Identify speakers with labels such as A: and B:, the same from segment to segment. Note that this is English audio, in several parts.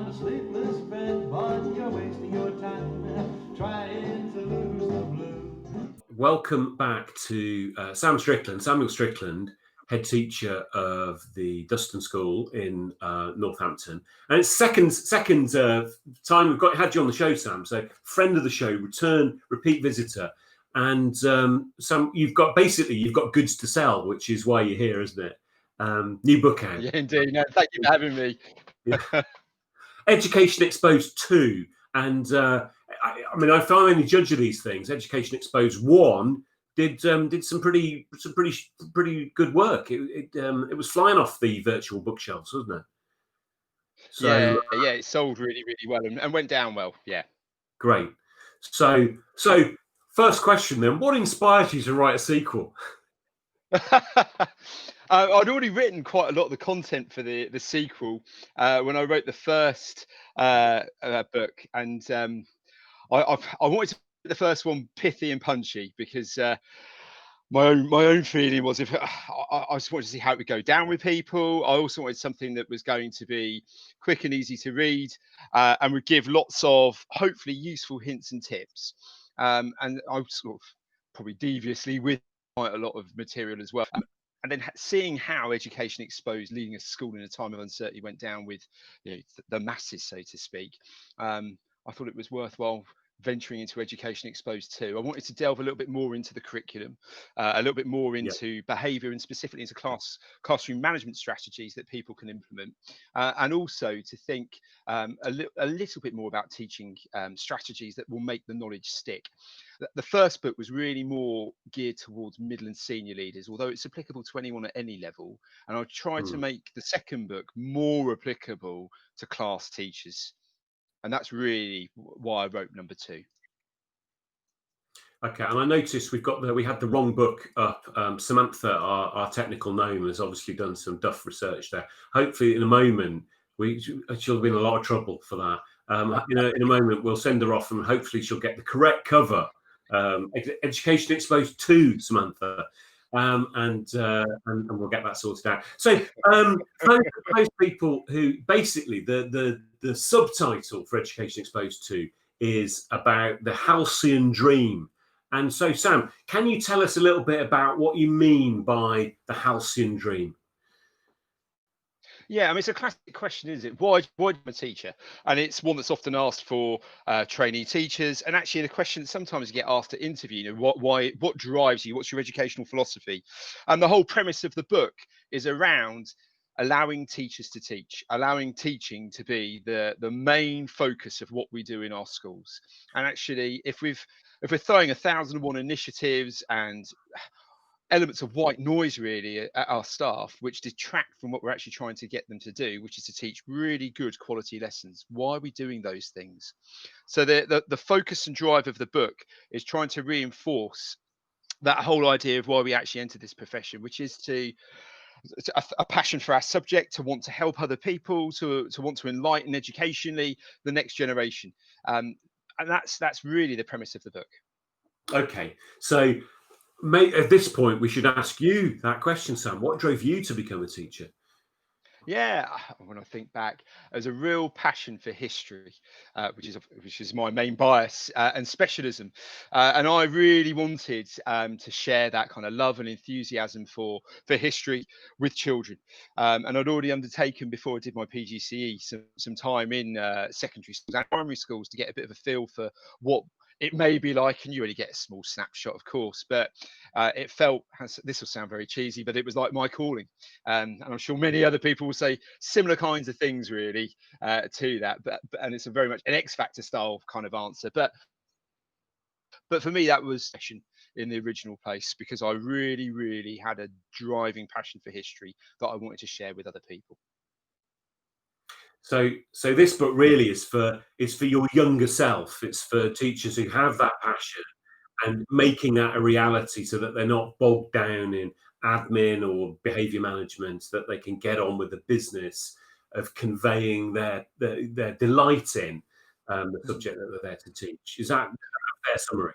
A: a sleepless friend, but you're wasting your time trying to lose the blue.
B: Welcome back to Samuel Strickland, head teacher of the Duston School in Northampton, and it's second time we've had you on the show, Sam. So friend of the show, repeat visitor, and Sam, you've got goods to sell, which is why you're here, isn't it? New book out.
C: Yeah, indeed. No, thank you for having me.
B: Yeah. Education Exposed 2, and I find any judge of these things. Education Exposed 1 did some pretty good work. It was flying off the virtual bookshelves, wasn't it?
C: So yeah, it sold really well and went down well. Yeah,
B: great. So first question then: what inspired you to write a sequel?
C: I'd already written quite a lot of the content for the sequel when I wrote the first book, and I wanted to make the first one pithy and punchy because my own feeling was I just wanted to see how it would go down with people. I also wanted something that was going to be quick and easy to read and would give lots of hopefully useful hints and tips. And I was sort of probably deviously with quite a lot of material as well. And then seeing how Education Exposed, leading a school in a time of uncertainty, went down with the masses, so to speak, I thought it was worthwhile venturing into Education Exposed 2. I wanted to delve a little bit more into the curriculum, a little bit more into behaviour, and specifically into classroom management strategies that people can implement, and also to think a little bit more about teaching strategies that will make the knowledge stick. The first book was really more geared towards middle and senior leaders, although it's applicable to anyone at any level. And I tried to make the second book more applicable to class teachers. And that's really why I wrote number 2.
B: Okay, and I noticed we had the wrong book up. Samantha, our technical gnome, has obviously done some duff research there. Hopefully, in a moment, she'll be in a lot of trouble for that. In a moment, we'll send her off, and hopefully, she'll get the correct cover. Education Exposed 2, Samantha. And we'll get that sorted out. So for those people who basically the subtitle for Education Exposed 2 is about the halcyon dream. And so, Sam, can you tell us a little bit about what you mean by the halcyon dream?
C: Yeah, I mean, it's a classic question, isn't it? Why am I a teacher? And it's one that's often asked for trainee teachers. And actually, the question that sometimes you get asked at interview, what drives you? What's your educational philosophy? And the whole premise of the book is around allowing teachers to teach, allowing teaching to be the main focus of what we do in our schools. And actually, if we're throwing 1,001 initiatives and elements of white noise really at our staff, which detract from what we're actually trying to get them to do, which is to teach really good quality lessons. Why are we doing those things? So the focus and drive of the book is trying to reinforce that whole idea of why we actually entered this profession, which is a passion for our subject, to want to help other people, to want to enlighten educationally the next generation. And that's really the premise of the book.
B: Okay, so at this point, we should ask you that question, Sam. What drove you to become a teacher?
C: Yeah, when I think back, there's a real passion for history, which is my main bias and specialism, and I really wanted to share that kind of love and enthusiasm for history with children. And I'd already undertaken, before I did my PGCE, some time in secondary schools and primary schools to get a bit of a feel for what it may be like, and you only get a small snapshot, of course, but it felt, this will sound very cheesy, but it was like my calling. And I'm sure many other people will say similar kinds of things really to that, and it's a very much an X Factor style kind of answer. But for me, that was in the original place, because I really had a driving passion for history that I wanted to share with other people.
B: So this book really is for your younger self. It's for teachers who have that passion and making that a reality, so that they're not bogged down in admin or behaviour management, that they can get on with the business of conveying their delight in the subject that they're there to teach. Is that a fair summary?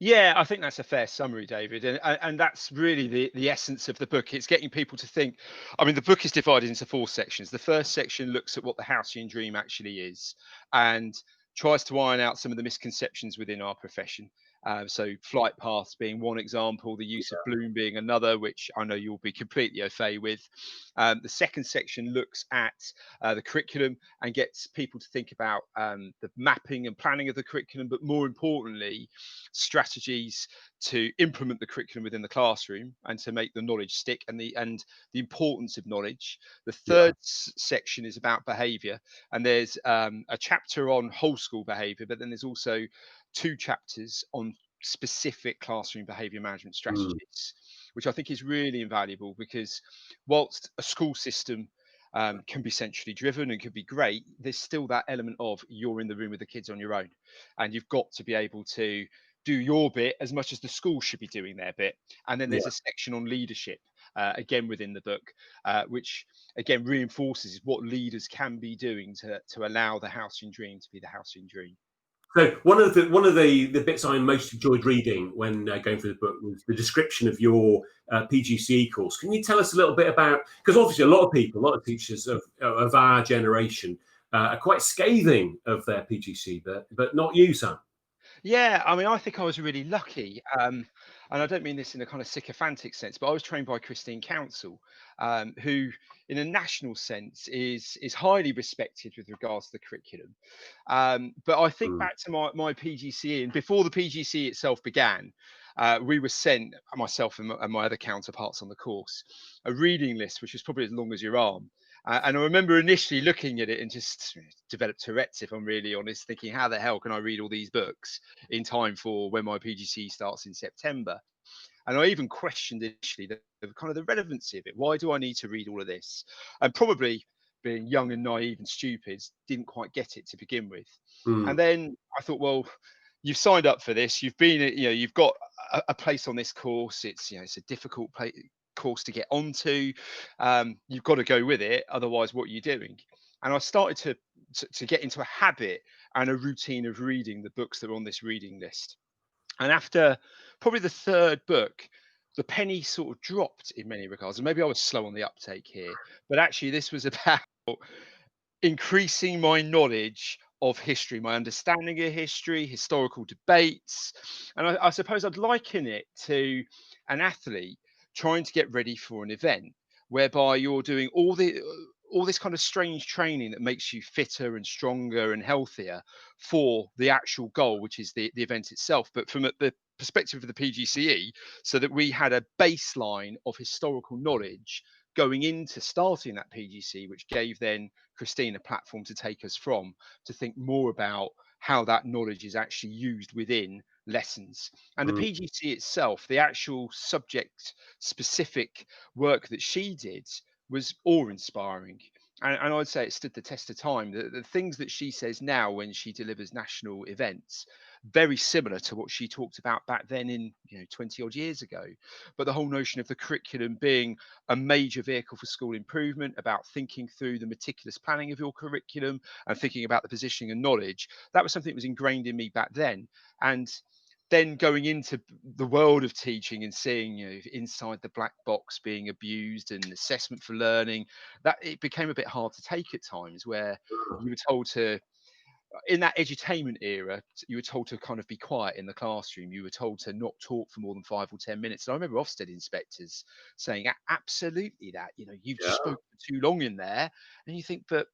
C: Yeah, I think that's a fair summary, David, and that's really the essence of the book. It's getting people to think. I mean, the book is divided into four sections. The first section looks at what the Halcyon dream actually is, and tries to iron out some of the misconceptions within our profession. So, flight paths being one example, the use of bloom being another, which I know you'll be completely au fait with. The second section looks at the curriculum and gets people to think about the mapping and planning of the curriculum, but more importantly, strategies to implement the curriculum within the classroom and to make the knowledge stick, and the importance of knowledge. The
B: Yeah.
C: third section is about behaviour, and there's a chapter on whole school behaviour, but then there's also two chapters on specific classroom behaviour management
B: Mm.
C: strategies, which I think is really invaluable, because whilst a school system can be centrally driven and can be great, there's still that element of you're in the room with the kids on your own, and you've got to be able to do your bit as much as the school should be doing their bit. And then there's
B: Yeah.
C: a section on leadership, again within the book, which again reinforces what leaders can be doing to allow the Halcyon dream to be the Halcyon dream.
B: So one of the bits I most enjoyed reading when going through the book was the description of your PGCE course. Can you tell us a little bit about, because obviously a lot of people, a lot of teachers of our generation are quite scathing of their PGCE, but not you, Sam.
C: Yeah, I mean, I think I was really lucky, and I don't mean this in a kind of sycophantic sense, but I was trained by Christine Council, who, in a national sense, is highly respected with regards to the curriculum. But I think
B: Mm.
C: back to my PGCE, and before the PGCE itself began, we were sent, myself and my other counterparts on the course, a reading list which was probably as long as your arm. And I remember initially looking at it and just developed Tourette's, if I'm really honest, thinking, how the hell can I read all these books in time for when my PGCE starts in September? And I even questioned initially the kind of the relevancy of it. Why do I need to read all of this? And probably being young and naive and stupid, didn't quite get it to begin with. And
B: Mm.
C: then I thought, well, you've signed up for this. You've been, you've got a place on this course. It's a difficult course to get onto. You've got to go with it. Otherwise, what are you doing? And I started to get into a habit and a routine of reading the books that are on this reading list. And after probably the third book, the penny sort of dropped in many regards. And maybe I was slow on the uptake here, but actually, this was about increasing my knowledge of history, my understanding of history, historical debates. And I suppose I'd liken it to an athlete trying to get ready for an event whereby you're doing all this kind of strange training that makes you fitter and stronger and healthier for the actual goal, which is the event itself. But from the perspective of the PGCE, so that we had a baseline of historical knowledge going into starting that PGC, which gave then Christine a platform to take us from, to think more about how that knowledge is actually used within lessons. And the
B: Mm.
C: PGC itself, the actual subject specific work that she did, was awe inspiring. And I'd say it stood the test of time. The things that she says now when she delivers national events, very similar to what she talked about back then in 20 odd years ago. But the whole notion of the curriculum being a major vehicle for school improvement, about thinking through the meticulous planning of your curriculum and thinking about the positioning and knowledge, that was something that was ingrained in me back then. And then going into the world of teaching and seeing inside the black box being abused and assessment for learning, that it became a bit hard to take at times, where you were told to, in that edutainment era, you were told to kind of be quiet in the classroom. You were told to not talk for more than 5 or 10 minutes. And I remember Ofsted inspectors saying, absolutely that, you've
B: Yeah.
C: spoken too long in there. And you think, but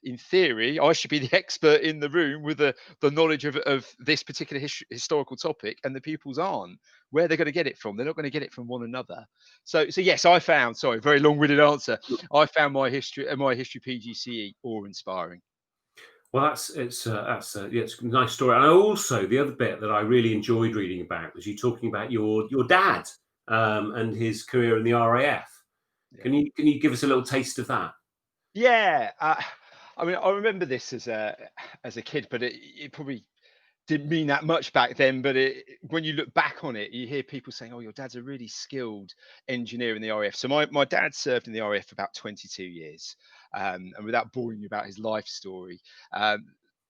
C: in theory, I should be the expert in the room with the knowledge of this particular historical topic, and the pupils aren't. Where they're going to get it from? They're not going to get it from one another. So yes, I found, sorry, very long-winded answer. I found my history PGCE awe-inspiring.
B: Well, it's a nice story. And also, the other bit that I really enjoyed reading about was you talking about your dad and his career in the RAF.
C: Yeah.
B: Can you give us a little taste of that?
C: Yeah, I mean, I remember this as a kid, but it probably didn't mean that much back then. But when you look back on it, you hear people saying, "Oh, your dad's a really skilled engineer in the RAF." So my dad served in the RAF for about 22 years, and without boring you about his life story, um,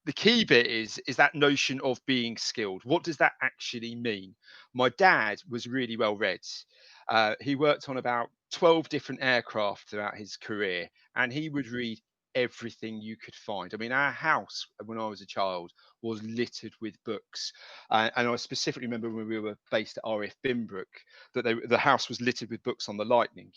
C: the key bit is that notion of being skilled. What does that actually mean? My dad was really well read. He worked on about 12 different aircraft throughout his career, and he would read everything you could find. I mean, our house when I was a child was littered with books, and I specifically remember when we were based at RAF Binbrook that the house was littered with books on the Lightning,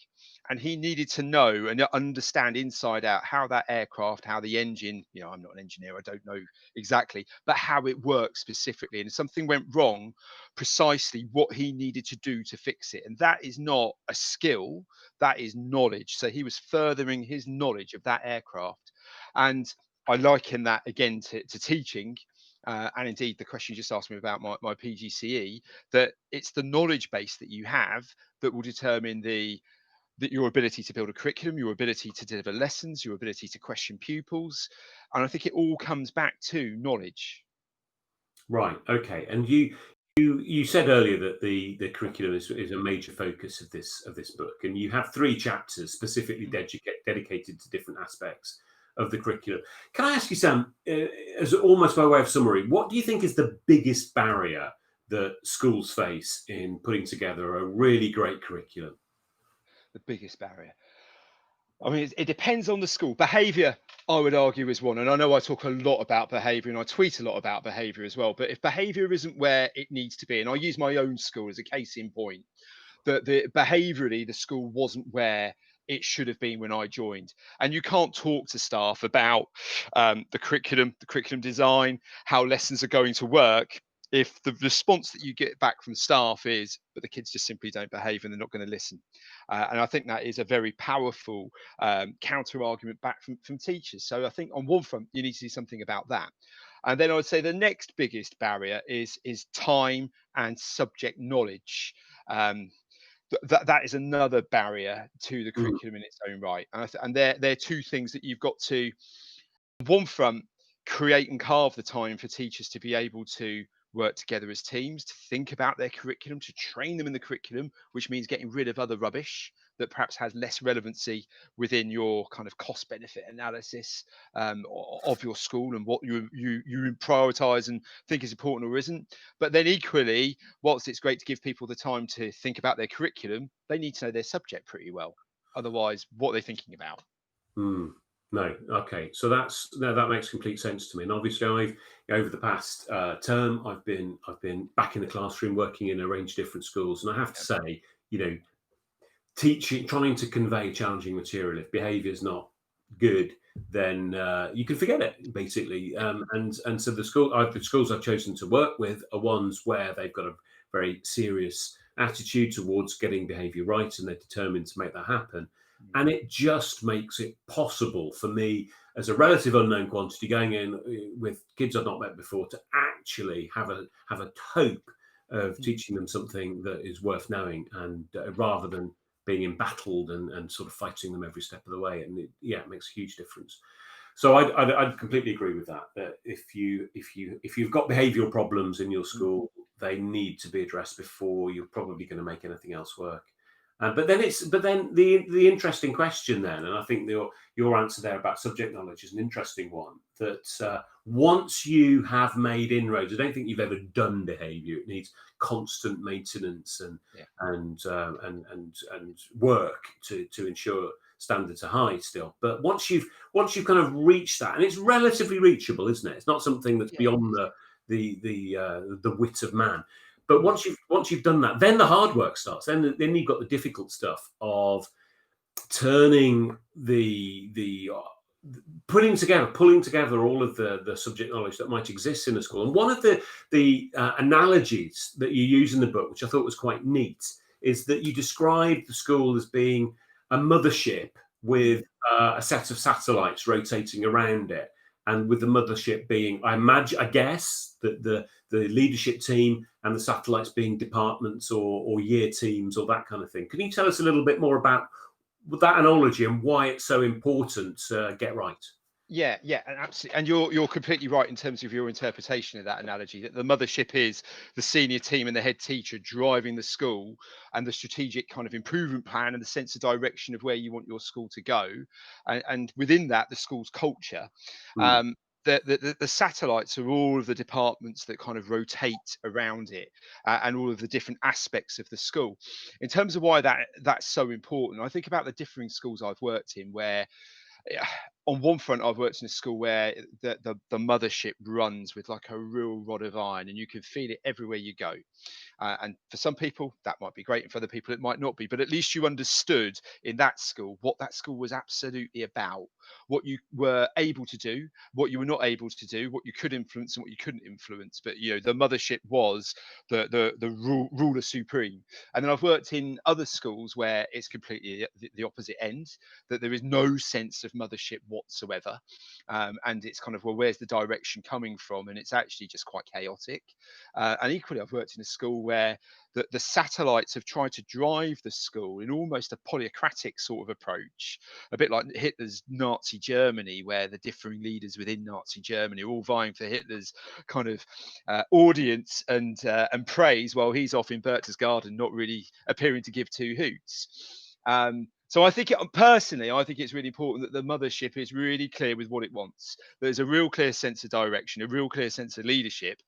C: and he needed to know and understand inside out how that aircraft, how the engine. You know, I'm not an engineer, I don't know exactly, but how it works specifically. And if something went wrong, precisely what he needed to do to fix it. And that is not a skill, that is knowledge. So he was furthering his knowledge of that aircraft. And I liken that again to teaching. And indeed, the question you just asked me about my PGCE, that it's the knowledge base that you have that will determine that your ability to build a curriculum, your ability to deliver lessons, your ability to question pupils. And I think it all comes back to knowledge.
B: Right. Okay. And you said earlier that the curriculum is a major focus of this book, and you have 3 chapters specifically dedicated to different aspects of the curriculum. Can I ask you, Sam, as almost by way of summary, what do you think is the biggest barrier that schools face in putting together a really great curriculum?
C: The biggest barrier. I mean, it depends on the school. Behaviour, I would argue, is one. And I know I talk a lot about behaviour and I tweet a lot about behaviour as well. But if behaviour isn't where it needs to be, and I use my own school as a case in point, that the behaviourally, the school wasn't where it should have been when I joined. And you can't talk to staff about the curriculum design, how lessons are going to work, if the response that you get back from staff is, but the kids just simply don't behave and they're not going to listen. And I think that is a very powerful counter argument back from teachers. So I think on one front, you need to do something about that. And then I would say the next biggest barrier is time and subject knowledge. Um, that is another barrier to the
B: Mm.
C: curriculum in its own right. And they're 2 things that you've got to, on one front, create and carve the time for teachers to be able to work together as teams, to think about their curriculum, to train them in the curriculum, which means getting rid of other rubbish that perhaps has less relevancy within your kind of cost benefit analysis of your school and what you prioritize and think is important or isn't. But then equally, whilst it's great to give people the time to think about their curriculum, they need to know their subject pretty well. Otherwise, what are they thinking about?
B: Mm. No, okay. So that makes complete sense to me. And obviously, I've over the past term, I've been back in the classroom working in a range of different schools, and I have to say, you know, teaching, trying to convey challenging material. If behaviour is not good, then you can forget it basically. And so the schools I've chosen to work with are ones where they've got a very serious attitude towards getting behaviour right, and they're determined to make that happen. And it just makes it possible for me, as a relative unknown quantity, going in with kids I've not met before, to actually have a hope of teaching them something that is worth knowing, and rather than being embattled and sort of fighting them every step of the way. And it makes a huge difference. So I'd completely agree with that. That if you've got behavioural problems in your school, they need to be addressed before you're probably going to make anything else work. But then the interesting question then, and I think your answer there about subject knowledge is an interesting one. That once you have made inroads, I don't think you've ever done behaviour. It needs constant maintenance and work to ensure standards are high still. But once you've kind of reached that, and it's relatively reachable, isn't it? It's not something that's beyond the wit of man. But once you've done that, then the hard work starts. Then you've got the difficult stuff of turning pulling together all of the subject knowledge that might exist in a school. And one of the analogies that you use in the book, which I thought was quite neat, is that you describe the school as being a mothership with a set of satellites rotating around it. And with the mothership being, I guess, that the leadership team and the satellites being departments or year teams or that kind of thing. Can you tell us a little bit more about that analogy and why it's so important to get right?
C: Yeah, and absolutely, and you're completely right in terms of your interpretation of that analogy. That the mothership is the senior team and the head teacher driving the school, and the strategic kind of improvement plan and the sense of direction of where you want your school to go, and within that, the school's culture.
B: Mm.
C: the satellites are all of the departments that kind of rotate around it, and all of the different aspects of the school. In terms of why that's so important, I think about the differing schools I've worked in where, yeah, on one front, I've worked in a school where the mothership runs with like a real rod of iron, and you can feel it everywhere you go. And for some people, that might be great, and for other people, it might not be. But at least you understood in that school what that school was absolutely about, what you were able to do, what you were not able to do, what you could influence and what you couldn't influence. But the mothership was the ruler supreme. And then I've worked in other schools where it's completely the opposite end, that there is no sense of mothership whatsoever, and it's kind of, well, where's the direction coming from? And it's actually just quite chaotic. And equally, I've worked in a school where the satellites have tried to drive the school in almost a polyocratic sort of approach, a bit like Hitler's Nazi Germany, where the differing leaders within Nazi Germany are all vying for Hitler's kind of audience and praise, while he's off in Berchtesgaden, not really appearing to give two hoots. So I think personally, I think it's really important that the mothership is really clear with what it wants. There's a real clear sense of direction, a real clear sense of leadership,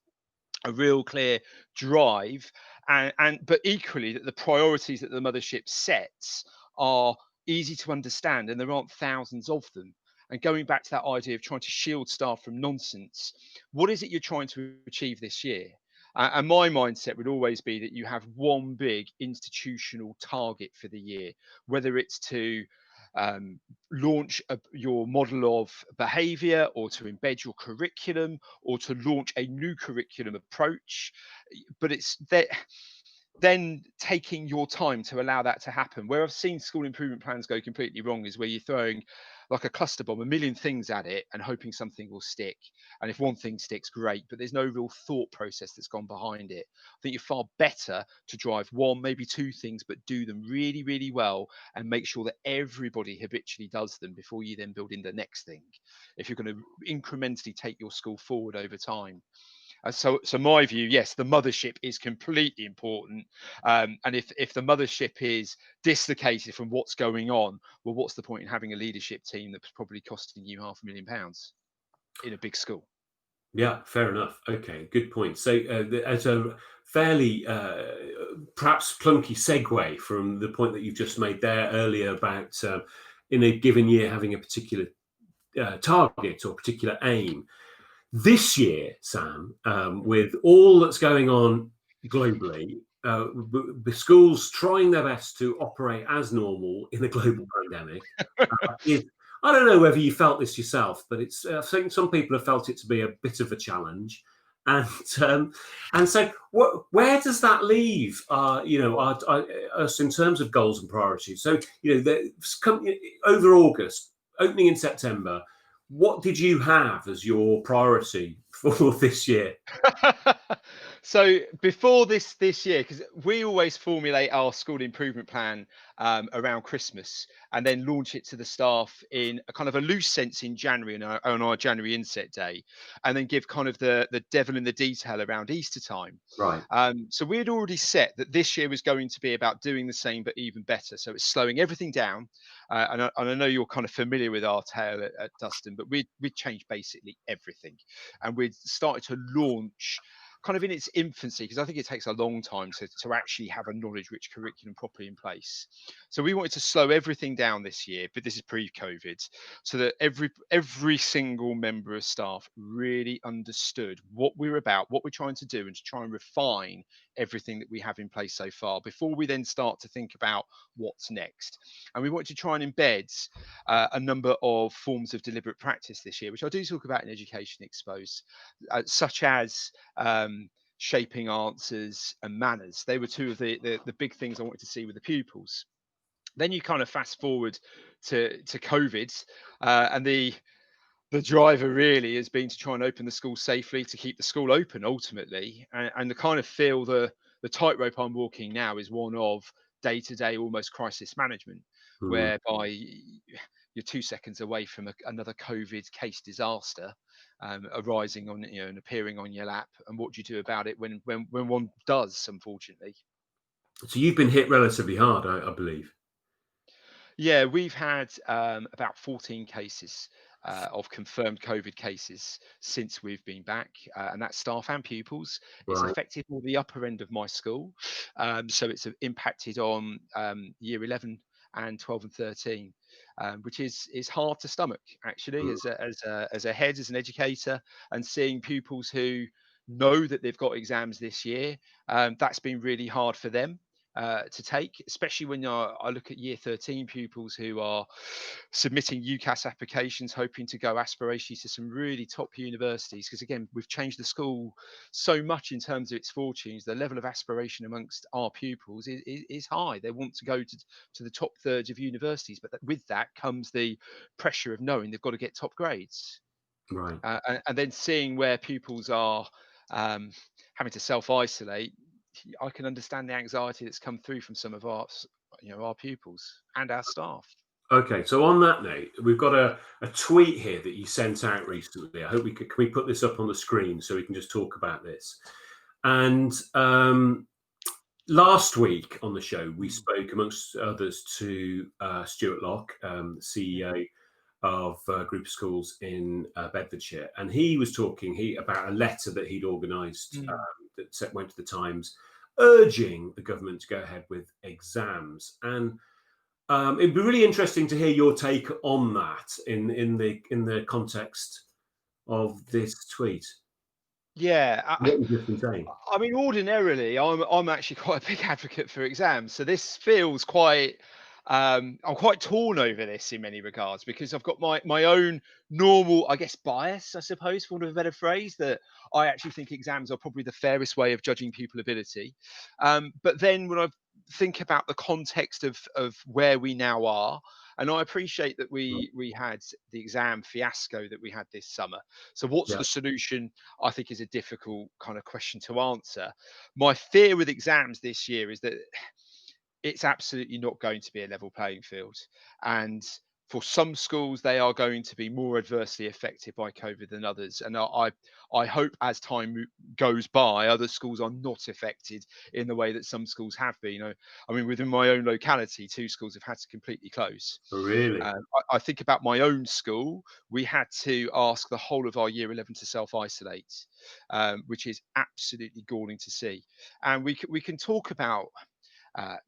C: a real clear drive, and but equally that the priorities that the mothership sets are easy to understand, and there aren't thousands of them. And going back to that idea of trying to shield staff from nonsense, what is it you're trying to achieve this year? And my mindset would always be that you have one big institutional target for the year, whether it's to launch your model of behavior, or to embed your curriculum, or to launch a new curriculum approach. But it's that then taking your time to allow that to happen. Where I've seen school improvement plans go completely wrong is where you're throwing like a cluster bomb, a million things at it, and hoping something will stick. And if one thing sticks, great, but there's no real thought process that's gone behind it. I think you're far better to drive one, maybe two things, but do them really, really well, and make sure that everybody habitually does them before you then build in the next thing, if you're going to incrementally take your school forward over time. So my view, yes, the mothership is completely important. And if the mothership is dislocated from what's going on, well, what's the point in having a leadership team that's probably costing you £500,000 in a big school?
B: Yeah, fair enough. Okay, good point. So, as a fairly perhaps clunky segue from the point that you've just made there earlier about in a given year having a particular target or particular aim. This year, Sam, with all that's going on globally, the schools trying their best to operate as normal in a global pandemic. I don't know whether you felt this yourself, but it's I think some people have felt it to be a bit of a challenge. And so, where does that leave us in terms of goals and priorities? So, over August, opening in September, what did you have as your priority for this year?
C: So before this year, because we always formulate our school improvement plan around Christmas, and then launch it to the staff in a kind of a loose sense in January, on our January inset day, and then give kind of the devil in the detail around Easter time.
B: Right.
C: So we had already set that this year was going to be about doing the same but even better. So it's slowing everything down, and I know you're kind of familiar with our tale at Dustin, but we'd changed basically everything, and we'd started to launch kind of in its infancy, because I think it takes a long time to actually have a knowledge-rich curriculum properly in place. So we wanted to slow everything down this year, but this is pre-COVID, so that every single member of staff really understood what we're about, what we're trying to do, and to try and refine everything that we have in place so far before we then start to think about what's next. And we wanted to try and embed a number of forms of deliberate practice this year, which I do talk about in Education Exposed, such as shaping answers and manners. They were two of the big things I wanted to see with the pupils. Then you kind of fast forward to COVID, and the driver really has been to try and open the school safely, to keep the school open ultimately, and the kind of feel the tightrope I'm walking now is one of day-to-day almost crisis management, whereby you're 2 seconds away from another COVID case disaster arising on and appearing on your lap, and what do you do about it when one does, unfortunately?
B: So you've been hit relatively hard, I believe.
C: Yeah, we've had about 14 cases of confirmed COVID cases since we've been back, and that's staff and pupils. It's
B: Right.
C: affected more the upper end of my school, so it's impacted on year 11 and 12 and 13, which is hard to stomach actually
B: Mm.
C: as a head, as an educator, and seeing pupils who know that they've got exams this year. That's been really hard for them to take, especially when I look at year 13 pupils who are submitting UCAS applications, hoping to go aspirationally to some really top universities. Because again, we've changed the school so much in terms of its fortunes. The level of aspiration amongst our pupils is high. They want to go to the top thirds of universities, but with that comes the pressure of knowing they've got to get top grades.
B: Right.
C: And then seeing where pupils are um, having to self-isolate, I can understand the anxiety that's come through from some of our pupils and our staff.
B: Okay, so on that note, we've got a tweet here that you sent out recently. I hope can we put this up on the screen so we can just talk about this. And last week on the show, we spoke, amongst others, to Stuart Locke, the CEO of a group of schools in Bedfordshire, and he was talking about a letter that he'd organised that went to the Times, urging the government to go ahead with exams. And it'd be really interesting to hear your take on that in the context of this tweet.
C: Yeah,
B: What you've just been saying.
C: I mean, ordinarily, I'm actually quite a big advocate for exams. So this feels quite. I'm quite torn over this in many regards because I've got my own normal, I guess, bias, I suppose, for want of a better phrase, that I actually think exams are probably the fairest way of judging pupil ability. But then when I think about the context of where we now are, and I appreciate that we had the exam fiasco that we had this summer. So what's
B: Yeah,
C: the solution? I think is a difficult kind of question to answer. My fear with exams this year is that it's absolutely not going to be a level playing field. And for some schools, they are going to be more adversely affected by COVID than others. And I hope as time goes by, other schools are not affected in the way that some schools have been. I mean, within my own locality, 2 schools have had to completely close.
B: really.
C: I think about my own school. We had to ask the whole of our year 11 to self-isolate, which is absolutely galling to see. And we can talk about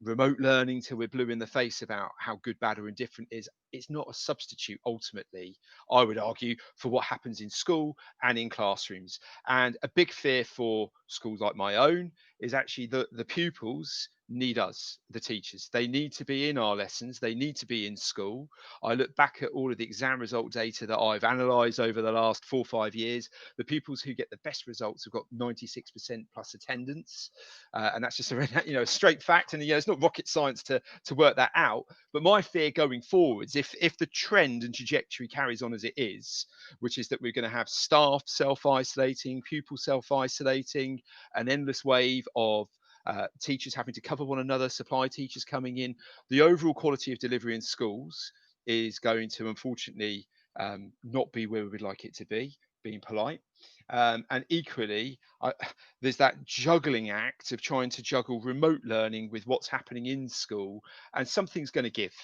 C: remote learning till we're blue in the face about how good, bad, or indifferent is. It's not a substitute, ultimately, I would argue, for what happens in school and in classrooms. And a big fear for schools like my own is actually the pupils need us, the teachers. They need to be in our lessons, they need to be in school. I look back at all of the exam result data that I've analysed over the last 4 or 5 years. The pupils who get the best results have got 96% plus attendance, and that's just a straight fact. And it's not rocket science to work that out. But my fear going forwards, if the trend and trajectory carries on as it is, which is that we're going to have staff self-isolating, pupils self-isolating, an endless wave of teachers having to cover one another, supply teachers coming in, the overall quality of delivery in schools is going to unfortunately not be where we would like it to be, being polite. And equally, there's that juggling act of trying to juggle remote learning with what's happening in school, and something's going to give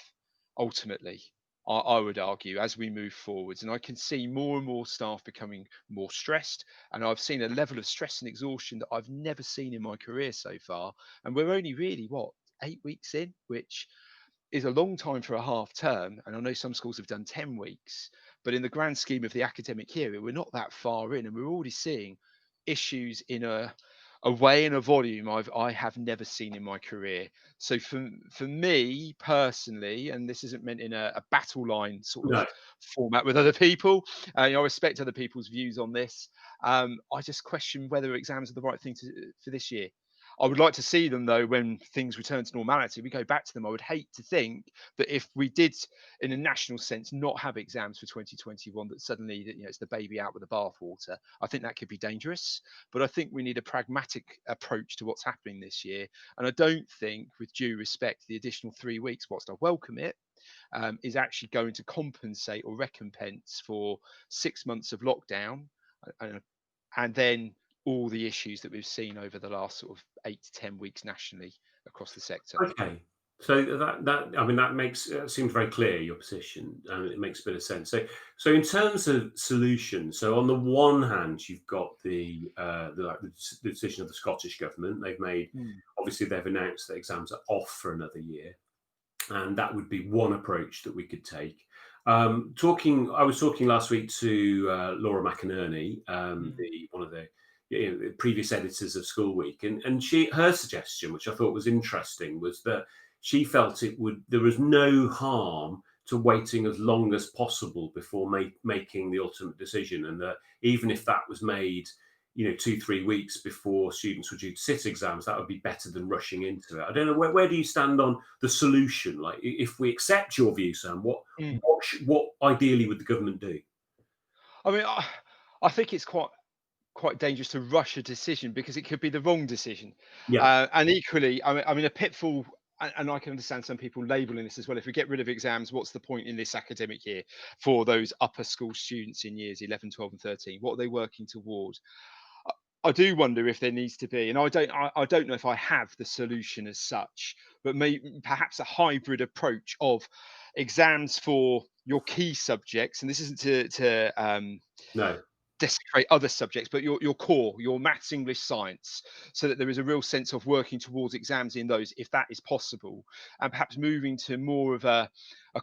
C: ultimately. I would argue as we move forwards, and I can see more and more staff becoming more stressed, and I've seen a level of stress and exhaustion that I've never seen in my career so far. And we're only really 8 weeks in, which is a long time for a half term. And I know some schools have done 10 weeks, but in the grand scheme of the academic year, we're not that far in, and we're already seeing issues in a way and a volume I have never seen in my career. So for me personally, and this isn't meant in a battle line sort of
B: No.
C: format with other people, I respect other people's views on this. I just question whether exams are the right thing for this year. I would like to see them though when things return to normality. We go back to them. I would hate to think that if we did, in a national sense, not have exams for 2021, that suddenly it's the baby out with the bathwater. I think that could be dangerous. But I think we need a pragmatic approach to what's happening this year. And I don't think, with due respect, the additional 3 weeks, whilst I welcome it, is actually going to compensate or recompense for 6 months of lockdown, and, and then all the issues that we've seen over the last sort of 8 to 10 weeks nationally across the sector.
B: Okay. So I mean that makes seems very clear, your position, and it makes a bit of sense. So in terms of solutions, so on the one hand you've got the decision of the Scottish government. They've made,
C: Mm.
B: obviously they've announced that exams are off for another year, and that would be one approach that we could take. I was talking last week to Laura McInerney,
C: Mm.
B: one of the previous editors of School Week, and her suggestion, which I thought was interesting, was that she felt there was no harm to waiting as long as possible before making the ultimate decision, and that even if that was made 2-3 weeks before students were due to sit exams, that would be better than rushing into it. I don't know, where do you stand on the solution? Like, if we accept your view, Sam,
C: Mm.
B: what ideally would the government do?
C: I mean, I think it's quite dangerous to rush a decision because it could be the wrong decision.
B: Yeah.
C: And equally, I mean, a pitfall, and I can understand some people labeling this as well. If we get rid of exams, what's the point in this academic year for those upper school students in years 11, 12, and 13? What are they working toward? I do wonder if there needs to be, and I don't know if I have the solution as such, but perhaps a hybrid approach of exams for your key subjects, and this isn't to
B: No.
C: desecrate other subjects, but your core, your maths, English, science, so that there is a real sense of working towards exams in those, if that is possible, and perhaps moving to more of a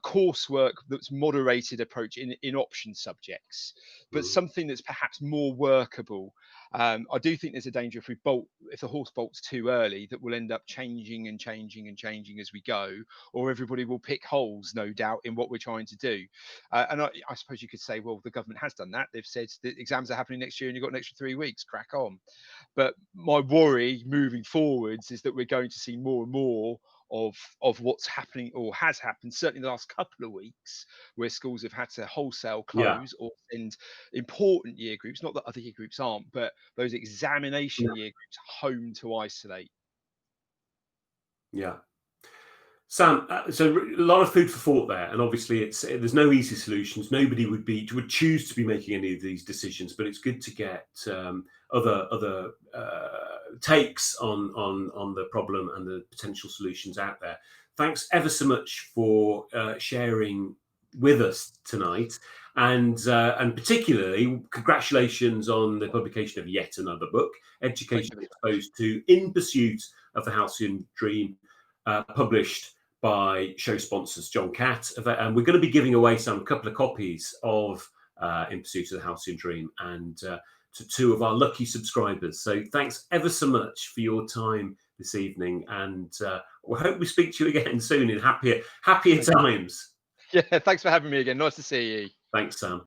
C: coursework that's moderated approach in option subjects, but
B: Mm.
C: something that's perhaps more workable. I do think there's a danger if the horse bolts too early, that will end up changing and changing and changing as we go, or everybody will pick holes, no doubt, in what we're trying to do. And I suppose you could say, well, the government has done that. They've said that exams are happening next year and you've got an extra 3 weeks, crack on. But my worry moving forwards is that we're going to see more and more of what's happening or has happened, certainly the last couple of weeks, where schools have had to wholesale
B: Yeah.
C: close or send important year groups, not that other year groups aren't, but those
B: Yeah.
C: examination year groups home to isolate.
B: Yeah. Sam, so a lot of food for thought there, and obviously there's no easy solutions. Nobody would choose to be making any of these decisions, but it's good to get other takes on the problem and the potential solutions out there. Thanks ever so much for sharing with us tonight, and particularly congratulations on the publication of yet another book,
C: Thank
B: Education
C: you.
B: Exposed to In Pursuit of the Halcyon Dream, published by show sponsors John Catt. And we're going to be giving away a couple of copies of In Pursuit of the Halcyon Dream, and to two of our lucky subscribers. So thanks ever so much for your time this evening, and we hope we speak to you again soon in happier times.
C: Yeah, thanks for having me again. Nice to see you.
B: Thanks, Sam.